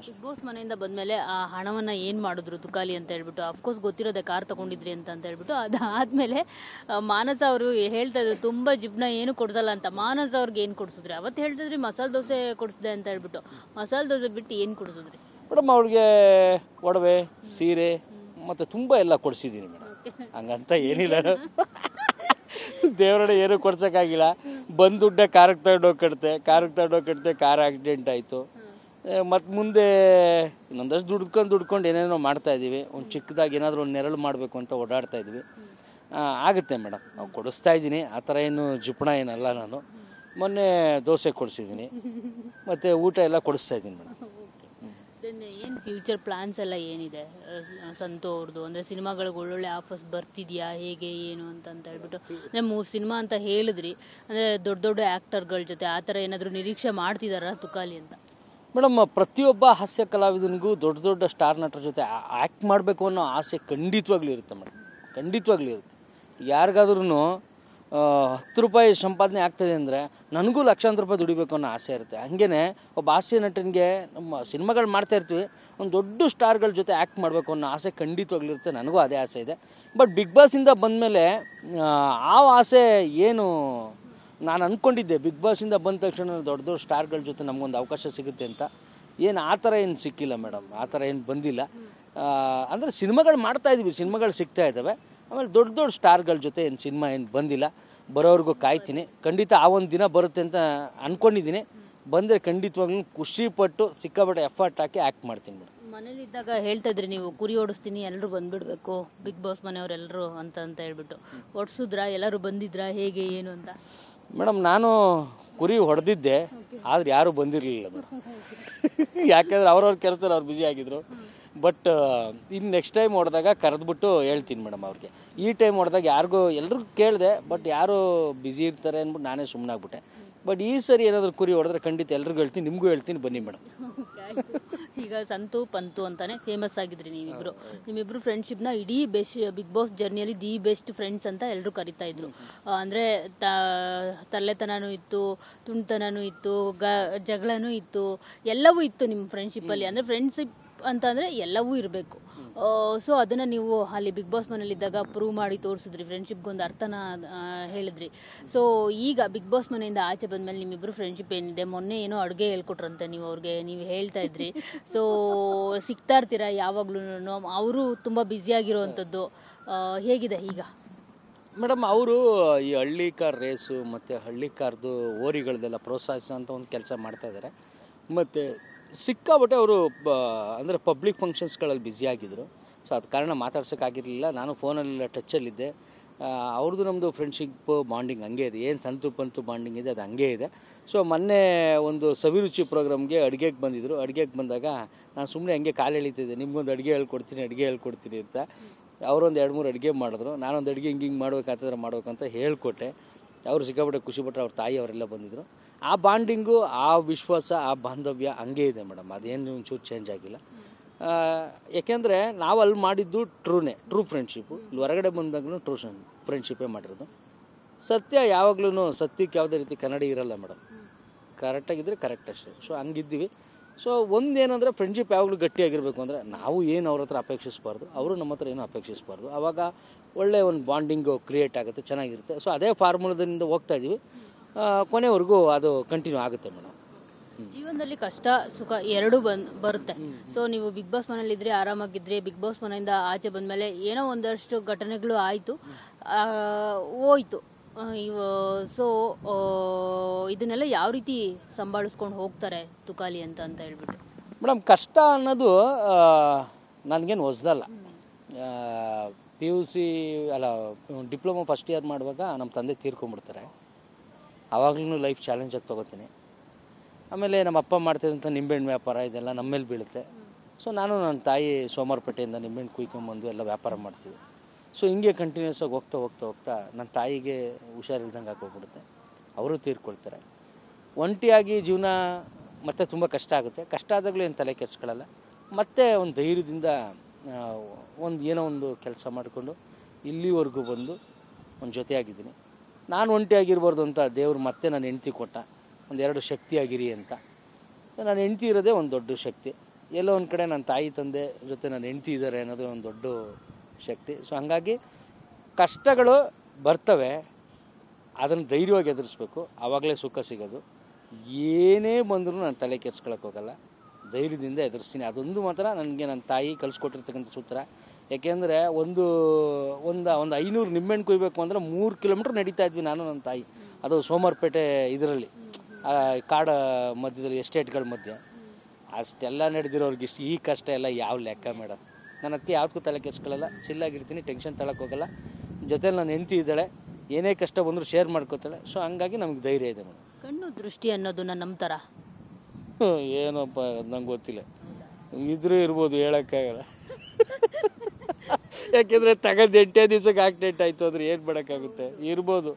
Big boss ಮನೆಯಿಂದ ಬಂದಮೇಲೆ ಆ ಹಣವನ್ನು ಏನು ಮಾಡಿದ್ರು ತುಕಾಲಿ ಅಂತ ಹೇಳ್ಬಿಟ್ಟು ಅಫ್ಕೋರ್ಸ್ ಗೊತ್ತಿರೋದೆ ಕಾರ್ ತೊಗೊಂಡಿದ್ರಿ ಅಂತ ಹೇಳ್ಬಿಟ್ಟು ಅದಾದಮೇಲೆ ಮಾನಸ ಅವರು ಹೇಳ್ತಾ ಇದ್ರು ತುಂಬ ಜಿಪ್ನ ಏನು ಕೊಡ್ಸಲ್ಲ ಅಂತ. ಮಾನಸ ಅವ್ರಿಗೆ ಏನು ಕೊಡಿಸಿದ್ರಿ? ಅವತ್ತು ಹೇಳ್ತಿದ್ರಿ ಮಸಾಲೆ ದೋಸೆ ಕೊಡಿಸಿದೆ ಅಂತ ಹೇಳ್ಬಿಟ್ಟು, ಮಸಾಲೆ ದೋಸೆ ಬಿಟ್ಟು ಏನು ಕೊಡಿಸಿದ್ರಿ? ಮೇಡಮ್ ಅವ್ರಿಗೆ ಒಡವೆ, ಸೀರೆ ಮತ್ತು ತುಂಬ ಎಲ್ಲ ಕೊಡಿಸಿದ್ದೀನಿ ಮೇಡಮ್. ಹಂಗಂತ ಏನಿಲ್ಲ, ದೇವರಡೆ ಏನೂ ಕೊಡ್ಸೋಕ್ಕಾಗಿಲ್ಲ. ಬಂದು ದುಡ್ಡೇ ಕಾರಿಗೆ ತಗೊಂಡೋಗಿ ಕಟ್ತೆ, ಕಾರ್ ಆಕ್ಸಿಡೆಂಟ್ ಆಯಿತು. ಮತ್ತು ಮುಂದೆ ಇನ್ನೊಂದಷ್ಟು ದುಡ್ಕೊಂಡು ಏನೇನೋ ಮಾಡ್ತಾಯಿದ್ದೀವಿ. ಒಂದು ಚಿಕ್ಕದಾಗಿ ಏನಾದರೂ ಒಂದು ನೆರಳು ಮಾಡಬೇಕು ಅಂತ ಓಡಾಡ್ತಾಯಿದ್ವಿ. ಆಗುತ್ತೆ ಮೇಡಮ್, ನಾವು ಕೊಡಿಸ್ತಾ ಇದ್ದೀನಿ. ಆ ಥರ ಏನು ಜಿಪುಣ ಏನಲ್ಲ. ನಾನು ಮೊನ್ನೆ ದೋಸೆ ಕೊಡಿಸಿದ್ದೀನಿ ಮತ್ತು ಊಟ ಎಲ್ಲ ಕೊಡಿಸ್ತಾ ಇದ್ದೀನಿ ಮೇಡಮ್. ಏನು ಫ್ಯೂಚರ್ ಪ್ಲಾನ್ಸ್ ಎಲ್ಲ ಏನಿದೆ ಸಂತು ಅವ್ರದ್ದು? ಅಂದರೆ ಸಿನಿಮಾಗಳಿಗೆ ಒಳ್ಳೊಳ್ಳೆ ಆಫರ್ಸ್ ಬರ್ತಿದೆಯಾ, ಹೇಗೆ ಏನು ಅಂತ ಹೇಳ್ಬಿಟ್ಟು ಅಂದರೆ 3 ಸಿನಿಮಾ ಅಂತ ಹೇಳಿದ್ರಿ. ಅಂದರೆ ದೊಡ್ಡ ದೊಡ್ಡ ಆ್ಯಕ್ಟರ್ಗಳ ಜೊತೆ ಆ ಥರ ಏನಾದರೂ ನಿರೀಕ್ಷೆ ಮಾಡ್ತಿದ್ದಾರಾ ತುಕಾಲಿ ಅಂತ? ಮೇಡಮ್, ಪ್ರತಿಯೊಬ್ಬ ಹಾಸ್ಯ ಕಲಾವಿದನಿಗೂ ದೊಡ್ಡ ದೊಡ್ಡ ಸ್ಟಾರ್ ನಟರ ಜೊತೆ ಆ್ಯಕ್ಟ್ ಮಾಡಬೇಕು ಅನ್ನೋ ಆಸೆ ಖಂಡಿತವಾಗ್ಲೂ ಇರುತ್ತೆ ಮೇಡಮ್, ಖಂಡಿತವಾಗ್ಲೂ ಇರುತ್ತೆ. ಯಾರಿಗಾದ್ರೂ 10 ರೂಪಾಯಿ ಸಂಪಾದನೆ ಆಗ್ತದೆ ಅಂದರೆ ನನಗೂ ಲಕ್ಷಾಂತರ ರೂಪಾಯಿ ದುಡಿಬೇಕು ಅನ್ನೋ ಆಸೆ ಇರುತ್ತೆ. ಹಾಗೇ ಒಬ್ಬ ಹಾಸ್ಯ ನಟನಿಗೆ ನಮ್ಮ ಸಿನಿಮಾಗಳು ಮಾಡ್ತಾಯಿರ್ತೀವಿ, ಒಂದು ದೊಡ್ಡ ಸ್ಟಾರ್ಗಳ ಜೊತೆ ಆ್ಯಕ್ಟ್ ಮಾಡಬೇಕು ಅನ್ನೋ ಆಸೆ ಖಂಡಿತವಾಗ್ಲೂ ಇರುತ್ತೆ. ನನಗೂ ಅದೇ ಆಸೆ ಇದೆ. ಬಟ್ ಬಿಗ್ ಬಾಸಿಂದ ಬಂದಮೇಲೆ ಆ ಆಸೆ ಏನು ನಾನು ಅಂದ್ಕೊಂಡಿದ್ದೆ, ಬಿಗ್ ಬಾಸಿಂದ ಬಂದ ತಕ್ಷಣ ದೊಡ್ಡ ದೊಡ್ಡ ಸ್ಟಾರ್ಗಳ ಜೊತೆ ನಮಗೊಂದು ಅವಕಾಶ ಸಿಗುತ್ತೆ ಅಂತ, ಏನು ಆ ಥರ ಏನು ಸಿಕ್ಕಿಲ್ಲ ಮೇಡಮ್. ಆ ಥರ ಏನು ಬಂದಿಲ್ಲ. ಅಂದರೆ ಸಿನಿಮಾಗಳು ಮಾಡ್ತಾಯಿದ್ವಿ, ಸಿನಿಮಾಗಳು ಸಿಗ್ತಾ ಇದ್ದಾವೆ. ಆಮೇಲೆ ದೊಡ್ಡ ದೊಡ್ಡ ಸ್ಟಾರ್ಗಳ ಜೊತೆ ಏನು ಸಿನಿಮಾ ಏನು ಬಂದಿಲ್ಲ. ಬರೋವ್ರಿಗೂ ಕಾಯ್ತೀನಿ. ಖಂಡಿತ ಆ ಒಂದು ದಿನ ಬರುತ್ತೆ ಅಂತ ಅಂದ್ಕೊಂಡಿದ್ದೀನಿ. ಬಂದರೆ ಖಂಡಿತವಾಗ್ಲೂ ಖುಷಿಪಟ್ಟು ಸಿಕ್ಕಾಪಟ್ಟೆ ಎಫರ್ಟ್ ಹಾಕಿ ಆ್ಯಕ್ಟ್ ಮಾಡ್ತೀನಿ ಮೇಡಮ್. ಮನೇಲಿದ್ದಾಗ ಹೇಳ್ತಾ ಇದ್ರಿ ನೀವು, ಕುರಿ ಓಡಿಸ್ತೀನಿ, ಎಲ್ಲರೂ ಬಂದುಬಿಡ್ಬೇಕು ಬಿಗ್ ಬಾಸ್ ಮನೆಯವರೆಲ್ಲರೂ ಅಂತ ಹೇಳ್ಬಿಟ್ಟು ಓಡಿಸಿದ್ರಾ? ಎಲ್ಲರೂ ಬಂದಿದ್ರಾ, ಹೇಗೆ ಏನು ಅಂತ? ಮೇಡಮ್, ನಾನು ಕುರಿ ಹೊಡೆದಿದ್ದೆ, ಆದರೆ ಯಾರೂ ಬಂದಿರಲಿಲ್ಲ ಮೇಡಮ್. ಯಾಕೆಂದರೆ ಅವ್ರವ್ರ ಕೆಲಸದಲ್ಲಿ ಅವ್ರು ಬ್ಯುಸಿ ಆಗಿದ್ರು. ಬಟ್ ಇನ್ನು ನೆಕ್ಸ್ಟ್ ಟೈಮ್ ಹೊಡೆದಾಗ ಕರೆದ್ಬಿಟ್ಟು ಹೇಳ್ತೀನಿ ಮೇಡಮ್ ಅವ್ರಿಗೆ. ಈ ಟೈಮ್ ಹೊಡೆದಾಗ ಎಲ್ರಿಗೂ ಕೇಳಿದೆ, ಬಟ್ ಯಾರು ಬ್ಯುಸಿ ಇರ್ತಾರೆ ಅಂದ್ಬಿಟ್ಟು ನಾನೇ ಸುಮ್ಮನಾಗ್ಬಿಟ್ಟೆ. ಬಟ್ ಈ ಸರಿ ಏನಾದರೂ ಕುರಿ ಹೊಡೆದ್ರೆ ಖಂಡಿತ ಎಲ್ರಿಗೂ ಹೇಳ್ತೀನಿ, ನಿಮಗೂ ಹೇಳ್ತೀನಿ, ಬನ್ನಿ ಮೇಡಮ್. ಈಗ ಸಂತು ಪಂತು ಅಂತಾನೆ ಫೇಮಸ್ ಆಗಿದ್ರಿ ನೀವಿಬ್ರು. ನಿಮ್ಮಿಬ್ರು ಫ್ರೆಂಡ್ಶಿಪ್ನ ಇಡೀ ಬಿಗ್ ಬಾಸ್ ಜರ್ನಿಯಲ್ಲಿ ದಿ ಬೆಸ್ಟ್ ಫ್ರೆಂಡ್ಸ್ ಅಂತ ಎಲ್ಲರೂ ಕರಿತಾ ಇದ್ರು. ಅಂದರೆ ತಲ್ಲೆತನೂ ಇತ್ತು, ತುಂಟತನೂ ಇತ್ತು, ಜಗಳನೂ ಇತ್ತು, ಎಲ್ಲವೂ ಇತ್ತು ನಿಮ್ಮ ಫ್ರೆಂಡ್ಶಿಪ್ಪಲ್ಲಿ. ಅಂದರೆ ಫ್ರೆಂಡ್ಶಿಪ್ ಅಂತಂದರೆ ಎಲ್ಲವೂ ಇರಬೇಕು. ಸೊ ಅದನ್ನು ನೀವು ಅಲ್ಲಿ ಬಿಗ್ ಬಾಸ್ ಮನೇಲಿದ್ದಾಗ ಪ್ರೂವ್ ಮಾಡಿ ತೋರಿಸಿದ್ರಿ, ಫ್ರೆಂಡ್ಶಿಪ್ಗೊಂದು ಅರ್ಥನ ಹೇಳಿದ್ರಿ. ಸೊ ಈಗ ಬಿಗ್ ಬಾಸ್ ಮನೆಯಿಂದ ಆಚೆ ಬಂದಮೇಲೆ ನಿಮ್ಮಿಬ್ಬರು ಫ್ರೆಂಡ್ಶಿಪ್ ಏನಿದೆ, ಮೊನ್ನೆ ಏನೋ ಅಡುಗೆ ಹೇಳ್ಕೊಟ್ರಂತೆ ನೀವು ಅವ್ರಿಗೆ, ನೀವು ಹೇಳ್ತಾ ಇದ್ರಿ. ಸೊ ಸಿಗ್ತಾ ಇರ್ತೀರಾ ಯಾವಾಗ್ಲೂ? ಅವರು ತುಂಬ ಬ್ಯುಸಿಯಾಗಿರೋವಂಥದ್ದು ಹೇಗಿದೆ ಈಗ? ಮೇಡಮ್, ಅವರು ಈ ಹಳ್ಳಿ ಕಾರ್ ರೇಸು ಮತ್ತು ಹಳ್ಳಿ ಕಾರ್ದು ಓರಿಗಳದೆಲ್ಲ ಪ್ರೋತ್ಸಾಹಿಸೋ ಅಂತ ಒಂದು ಕೆಲಸ ಮಾಡ್ತಾಯಿದ್ದಾರೆ. ಮತ್ತು ಸಿಕ್ಕಾಬಿಟ್ಟೆ ಅವರು ಅಂದರೆ ಪಬ್ಲಿಕ್ ಫಂಕ್ಷನ್ಸ್ಗಳಲ್ಲಿ ಬ್ಯುಸಿಯಾಗಿದ್ದರು. ಸೊ ಅದು ಕಾರಣ ಮಾತಾಡ್ಸೋಕ್ಕಾಗಿರಲಿಲ್ಲ. ನಾನು ಫೋನಲ್ಲಿ ಟಚ್ಚಲ್ಲಿದ್ದೆ. ಅವ್ರದ್ದು ನಮ್ಮದು ಫ್ರೆಂಡ್ಶಿಪ್ ಬಾಂಡಿಂಗ್ ಹಂಗೆ ಇದೆ. ಏನು ಸಂತು ಪಂತು ಬಾಂಡಿಂಗ್ ಇದೆ ಅದು ಹಂಗೆ ಇದೆ. ಸೊ ಮೊನ್ನೆ ಒಂದು ಸವಿರುಚಿ ಪ್ರೋಗ್ರಾಮ್ಗೆ ಅಡುಗೆಗೆ ಬಂದಿದ್ದರು. ಅಡುಗೆಗೆ ಬಂದಾಗ ನಾನು ಸುಮ್ಮನೆ ಹಂಗೆ ಕಾಲು ಎಳಿತಿದ್ದೆ, ನಿಮ್ಗೊಂದು ಅಡುಗೆ ಹೇಳ್ಕೊಡ್ತೀನಿ ಅಂತ. ಅವರೊಂದು 2-3 ಅಡುಗೆ ಮಾಡಿದ್ರು. ನಾನೊಂದು ಅಡುಗೆ ಹಿಂಗೆ ಮಾಡ್ಬೇಕಂತ ಹೇಳ್ಕೊಟ್ಟೆ. ಅವರು ಸಿಕ್ಕಾಪಟ್ಟೆ ಖುಷಿಪಟ್ಟರೆ ಅವ್ರ ತಾಯಿ ಅವರೆಲ್ಲ ಬಂದಿದ್ದರು. ಆ ಬಾಂಡಿಂಗು, ಆ ವಿಶ್ವಾಸ, ಆ ಬಾಂಧವ್ಯ ಹಂಗೆ ಇದೆ ಮೇಡಮ್. ಅದೇನು ಒಂಚೂರು ಚೇಂಜ್ ಆಗಿಲ್ಲ. ಯಾಕೆಂದರೆ ನಾವು ಅಲ್ಲಿ ಮಾಡಿದ್ದು ಟ್ರೂ ಫ್ರೆಂಡ್ಶಿಪ್ಪು. ಇಲ್ಲಿ ಹೊರಗಡೆ ಬಂದಾಗಲೂ ಟ್ರೂ ಫ್ರೆಂಡ್ಶಿಪ್ಪೇ ಮಾಡಿರೋದು. ಸತ್ಯ ಯಾವಾಗ್ಲೂ, ಸತ್ಯಕ್ಕೆ ಯಾವುದೇ ರೀತಿ ಕನ್ನಡಿ ಇರಲ್ಲ ಮೇಡಮ್. ಕರೆಕ್ಟಾಗಿದ್ದರೆ ಕರೆಕ್ಟ್ ಅಷ್ಟೇ. ಸೊ ಹಂಗಿದ್ದೀವಿ. ಸೊ ಒಂದೇನಂದರೆ ಫ್ರೆಂಡ್ಶಿಪ್ ಯಾವಾಗಲೂ ಗಟ್ಟಿಯಾಗಿರಬೇಕು ಅಂದರೆ ನಾವು ಏನು ಅವ್ರ ಹತ್ರ ಅಪೇಕ್ಷಿಸಬಾರ್ದು, ಅವರು ನಮ್ಮ ಹತ್ರ ಏನೂ ಅಪೇಕ್ಷಿಸಬಾರ್ದು. ಆವಾಗ ಒಳ್ಳೆಯ ಒಂದು ಬಾಂಡಿಂಗು ಕ್ರಿಯೇಟ್ ಆಗುತ್ತೆ, ಚೆನ್ನಾಗಿರುತ್ತೆ. ಸೊ ಅದೇ ಫಾರ್ಮುಲಾದಿಂದ ಹೋಗ್ತಾ ಇದ್ದೀವಿ. ಕೊನೆವರೆಗೂ ಅದು ಕಂಟಿನ್ಯೂ ಆಗುತ್ತೆ ಮೇಡಮ್. ಜೀವನದಲ್ಲಿ ಕಷ್ಟ ಸುಖ ಎರಡೂ ಬರುತ್ತೆ. ಸೊ ನೀವು ಬಿಗ್ ಬಾಸ್ ಮನೇಲಿದ್ರಿ, ಆರಾಮಾಗಿದ್ರಿ. ಬಿಗ್ ಬಾಸ್ ಮನೆಯಿಂದ ಆಚೆ ಬಂದಮೇಲೆ ಏನೋ ಒಂದಷ್ಟು ಘಟನೆಗಳು ಆಯಿತು, ಹೋಯ್ತು. ಸೊ ಇದನ್ನೆಲ್ಲ ಯಾವ ರೀತಿ ಸಂಭಾಳಿಸ್ಕೊಂಡು ಹೋಗ್ತಾರೆ ತುಕಾಲಿ ಅಂತ ಹೇಳ್ಬಿಟ್ಟು? ಮೇಡಮ್, ಕಷ್ಟ ಅನ್ನೋದು ನನಗೇನು ಹೊಸದಲ್ಲ. PUC ಡಿಪ್ಲೊಮಾ ಫಸ್ಟ್ ಇಯರ್ ಮಾಡುವಾಗ ನಮ್ಮ ತಂದೆ ತೀರ್ಕೊಂಡ್ಬಿಡ್ತಾರೆ. ಆವಾಗಲೂ ಲೈಫ್ ಚಾಲೆಂಜಾಗಿ ತೊಗೋತೀನಿ. ಆಮೇಲೆ ನಮ್ಮ ಅಪ್ಪ ಮಾಡ್ತಿದ್ದಂಥ ನಿಂಬೆಹಣ್ಣು ವ್ಯಾಪಾರ ಇದೆಲ್ಲ ನಮ್ಮ ಮೇಲೆ ಬೀಳುತ್ತೆ. ಸೊ ನಾನು ನನ್ನ ತಾಯಿ ಸೋಮವಾರಪೇಟೆಯಿಂದ ನಿಂಬೆಹಣ್ಣು ಕುಯ್ಕೊಂಬಂದು ಎಲ್ಲ ವ್ಯಾಪಾರ ಮಾಡ್ತೀವಿ. ಸೊ ಹಿಂಗೆ ಕಂಟಿನ್ಯೂಸ್ ಆಗಿ ಹೋಗ್ತಾ ನನ್ನ ತಾಯಿಗೆ ಹುಷಾರಿಲ್ದಂಗೆ ಆಗೋಗ್ಬಿಡುತ್ತೆ. ಅವರು ತೀರ್ಕೊಳ್ತಾರೆ. ಒಂಟಿಯಾಗಿ ಜೀವನ ಮತ್ತೆ ತುಂಬ ಕಷ್ಟ ಆಗುತ್ತೆ. ಕಷ್ಟ ಆದಾಗಲೂ ಏನು ತಲೆ ಕೆಡಿಸ್ಕೊಳ್ಳಲ್ಲ. ಮತ್ತೆ ಒಂದು ಧೈರ್ಯದಿಂದ ಏನೋ ಒಂದು ಕೆಲಸ ಮಾಡಿಕೊಂಡು ಇಲ್ಲಿವರೆಗೂ ಬಂದು ಒಂದು ಜೊತೆಯಾಗಿದ್ದೀನಿ. ನಾನು ಒಂಟಿಯಾಗಿರ್ಬಾರ್ದು ಅಂತ ದೇವ್ರು ನನ್ನ ಹೆಂಡ್ತಿ ಕೊಟ್ಟ. 2 ಶಕ್ತಿಯಾಗಿರಿ ಅಂತ. ನನ್ನ ಹೆಂಡ್ತಿ ಇರೋದೇ ಒಂದು ದೊಡ್ಡ ಶಕ್ತಿ. ಎಲ್ಲೋ ಒಂದು ಕಡೆ ನನ್ನ ತಾಯಿ ತಂದೆ ಜೊತೆ ನನ್ನ ಹೆಂಡ್ತಿ ಇದ್ದಾರೆ ಅನ್ನೋದು ಒಂದು ದೊಡ್ಡ ಶಕ್ತಿ. ಸೊ ಹಂಗಾಗಿ ಕಷ್ಟಗಳು ಬರ್ತವೆ, ಅದನ್ನು ಧೈರ್ಯವಾಗಿ ಎದುರಿಸ್ಬೇಕು, ಆವಾಗಲೇ ಸುಖ ಸಿಗೋದು. ಏನೇ ಬಂದರೂ ನಾನು ತಲೆ ಕೆಡ್ಸ್ಕೊಳಕ್ಕೆ ಹೋಗಲ್ಲ, ಧೈರ್ಯದಿಂದ ಎದುರಿಸ್ತೀನಿ. ಅದೊಂದು ಮಾತ್ರ ನನಗೆ ನನ್ನ ತಾಯಿ ಕಲಿಸ್ಕೊಟ್ಟಿರ್ತಕ್ಕಂಥ ಸೂತ್ರ. ಯಾಕೆಂದರೆ ಒಂದು 500 ನಿಂಬೆಹಣ್ಣು ಕುಯ್ಬೇಕು ಅಂದರೆ 3 ಕಿಲೋಮೀಟ್ರ್ ನಡೀತಾ ಇದ್ವಿ ನಾನು ನನ್ನ ತಾಯಿ. ಅದು ಸೋಮವಾರಪೇಟೆ ಇದರಲ್ಲಿ ಕಾಡ ಮಧ್ಯದಲ್ಲಿ ಎಸ್ಟೇಟ್ಗಳ ಮಧ್ಯೆ. ಅಷ್ಟೆಲ್ಲ ನಡೆದಿರೋರ್ಗೆ ಈ ಕಷ್ಟ ಎಲ್ಲ ಯಾವ ಲೆಕ್ಕ ಮೇಡಮ್. ನಾನು ಅದಕ್ಕೆ ಯಾವುದಕ್ಕೂ ತಲೆ ಕೆಡ್ಸ್ಕೊಳ್ಳಲ್ಲ, ಚಿಲ್ಲಾಗಿರ್ತೀನಿ, ಟೆನ್ಷನ್ ತಗೊಳಕ್ಕೆ ಹೋಗಲ್ಲ. ಜೊತೆಲಿ ನಾನು ಹೆಂಡ್ತಿ ಇದ್ದಾಳೆ, ಏನೇ ಕಷ್ಟ ಬಂದರೂ ಶೇರ್ ಮಾಡ್ಕೋತಾಳೆ. ಸೊ ಹಂಗಾಗಿ ನಮಗೆ ಧೈರ್ಯ ಇದೆ ಮೇಡಮ್. ಕಣ್ಣು ದೃಷ್ಟಿ ಅನ್ನೋದನ್ನ ನಂಬ್ತಾರ? ಏನಪ್ಪ ನಂಗೆ ಗೊತ್ತಿಲ್ಲ, ಇದ್ರೂ ಇರ್ಬೋದು, ಹೇಳೋಕ್ಕಾಗಲ್ಲ. ಯಾಕೆಂದರೆ ತಗೊಂಡು 8 ದಿವ್ಸಕ್ಕೆ ಆಕ್ಸಿಡೆಂಟ್ ಆಯಿತು ಅಂದರೆ ಏನು ಮಾಡೋಕ್ಕಾಗುತ್ತೆ, ಇರ್ಬೋದು.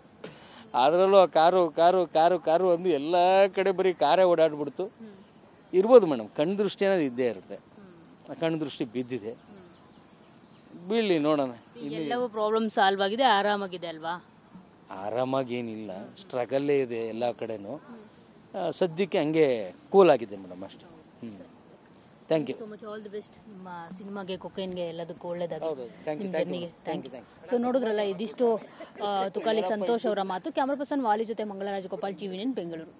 ಅದರಲ್ಲೂ ಆ ಕಾರು ಅಂದು ಎಲ್ಲ ಕಡೆ ಬರೀ ಕಾರೇ ಓಡಾಡ್ಬಿಡ್ತು, ಇರ್ಬೋದು ಮೇಡಮ್. ಕಣ್ಣು ದೃಷ್ಟಿ ಅನ್ನೋದು ಇದ್ದೇ ಇರುತ್ತೆ. ಆ ಕಣ್ಣು ದೃಷ್ಟಿ ಬಿದ್ದಿದೆ, ಬೀಳಲಿ ನೋಡೋಣ. ಎಲ್ಲವೂ ಪ್ರಾಬ್ಲಮ್ ಸಾಲ್ವ್ ಆಗಿದೆ, ಆರಾಮಾಗಿದೆ ಅಲ್ವಾ? ಆರಾಮಾಗಿ ಏನಿಲ್ಲ, ಸ್ಟ್ರಗಲ್ಲೇ ಇದೆ ಎಲ್ಲ ಕಡೆನೂ. ಸದ್ಯಕ್ಕೆ ಹಂಗೆ ಕೂಲ್ ಆಗಿದೆ ಮೇಡಮ್ ಅಷ್ಟೇ. Thank you so much, all the best. ನಿಮ್ಮ ಸಿನಿಮಾಗೆ, ಕೊಕೈನ್ಗೆ ಎಲ್ಲದಕ್ಕೂ ಒಳ್ಳೇದಾಗಲಿ, ನಿಮ್ಮ ಥ್ಯಾಂಕ್ ಜರ್ನಿಗೆ. Thank you. ಸೊ ನೋಡಿದ್ರಲ್ಲ, ಇದಿಷ್ಟು ತುಕಾಲಿ ಸಂತೋಷ್ ಅವರ ಮಾತು. ಕ್ಯಾಮ್ರಾ ಪರ್ಸನ್ ವಾಲಿ ಜೊತೆ ಮಂಗಳರಾಜ ಗೋಪಾಲ್, GV9 ಬೆಂಗಳೂರು.